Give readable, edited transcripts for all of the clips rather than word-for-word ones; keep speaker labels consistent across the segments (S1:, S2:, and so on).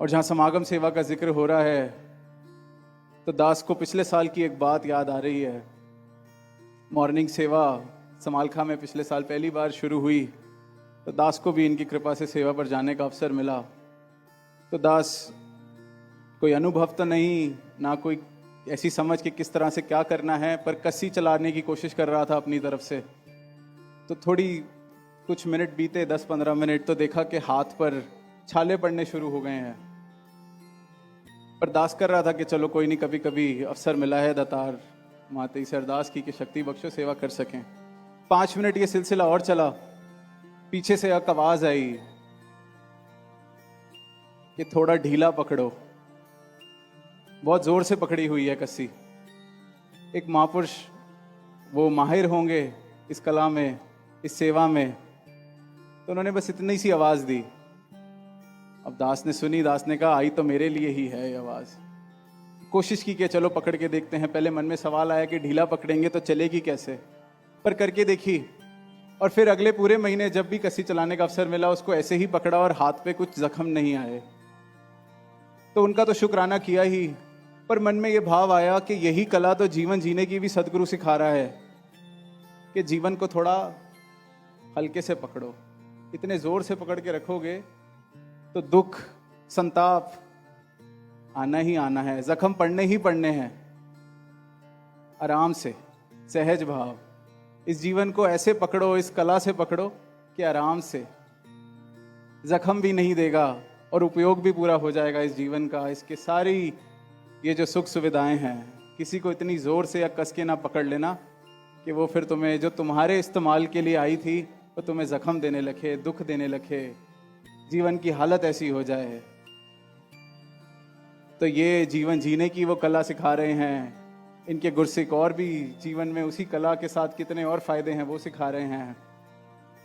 S1: और जहाँ समागम सेवा का जिक्र हो रहा है तो दास को पिछले साल की एक बात याद आ रही है। मॉर्निंग सेवा समालखा में पिछले साल पहली बार शुरू हुई तो दास को भी इनकी कृपा से सेवा पर जाने का अवसर मिला। तो दास कोई अनुभव तो नहीं, ना कोई ऐसी समझ कि किस तरह से क्या करना है, पर कस्सी चलाने की कोशिश कर रहा था अपनी तरफ से। तो थोड़ी कुछ मिनट बीते, 10-15 मिनट, तो देखा कि हाथ पर छाले पड़ने शुरू हो गए हैं। पर दास कर रहा था कि चलो कोई नहीं, कभी कभी अवसर मिला है दातार माते से अरदास की कि शक्ति बख्शो सेवा कर सकें। 5 मिनट ये सिलसिला और चला। पीछे से एक आवाज आई कि थोड़ा ढीला पकड़ो। बहुत जोर से पकड़ी हुई है कस्सी। एक महापुरुष वो माहिर होंगे इस कला में, इस सेवा में, तो उन्होंने बस इतनी सी आवाज दी। अब दास ने सुनी, दास ने कहा आई तो मेरे लिए ही है ये आवाज। कोशिश की कि चलो पकड़ के देखते हैं। पहले मन में सवाल आया कि ढीला पकड़ेंगे तो चलेगी कैसे, पर करके देखी। और फिर अगले पूरे महीने जब भी कस्सी चलाने का अवसर मिला उसको ऐसे ही पकड़ा और हाथ पे कुछ जख्म नहीं आए। तो उनका तो शुक्राना किया ही, पर मन में ये भाव आया कि यही कला तो जीवन जीने की भी सदगुरु सिखा रहा है कि जीवन को थोड़ा हल्के से पकड़ो। इतने जोर से पकड़ के रखोगे तो दुख, संताप आना ही आना है, जख्म पड़ने ही पड़ने हैं। आराम से, सहज भाव इस जीवन को ऐसे पकड़ो, इस कला से पकड़ो कि आराम से, जख्म भी नहीं देगा और उपयोग भी पूरा हो जाएगा इस जीवन का। इसके सारी ये जो सुख सुविधाएं हैं, किसी को इतनी जोर से या कस के ना पकड़ लेना कि वो फिर तुम्हें, जो तुम्हारे इस्तेमाल के लिए आई थी, वो तुम्हें जख्म देने लगे, दुख देने लगे, जीवन की हालत ऐसी हो जाए। तो ये जीवन जीने की वो कला सिखा रहे हैं। इनके गुरसिक और भी जीवन में उसी कला के साथ कितने और फायदे हैं वो सिखा रहे हैं।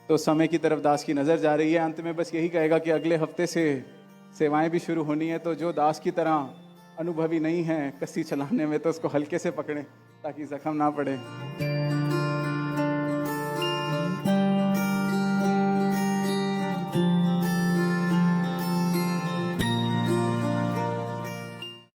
S1: तो समय की तरफ दास की नजर जा रही है। अंत में बस यही कहेगा कि अगले हफ्ते से सेवाएं भी शुरू होनी है। तो जो दास की तरह अनुभवी नहीं है कस्सी चलाने में, तो उसको हल्के से पकड़ें ताकि जख्म ना पड़े।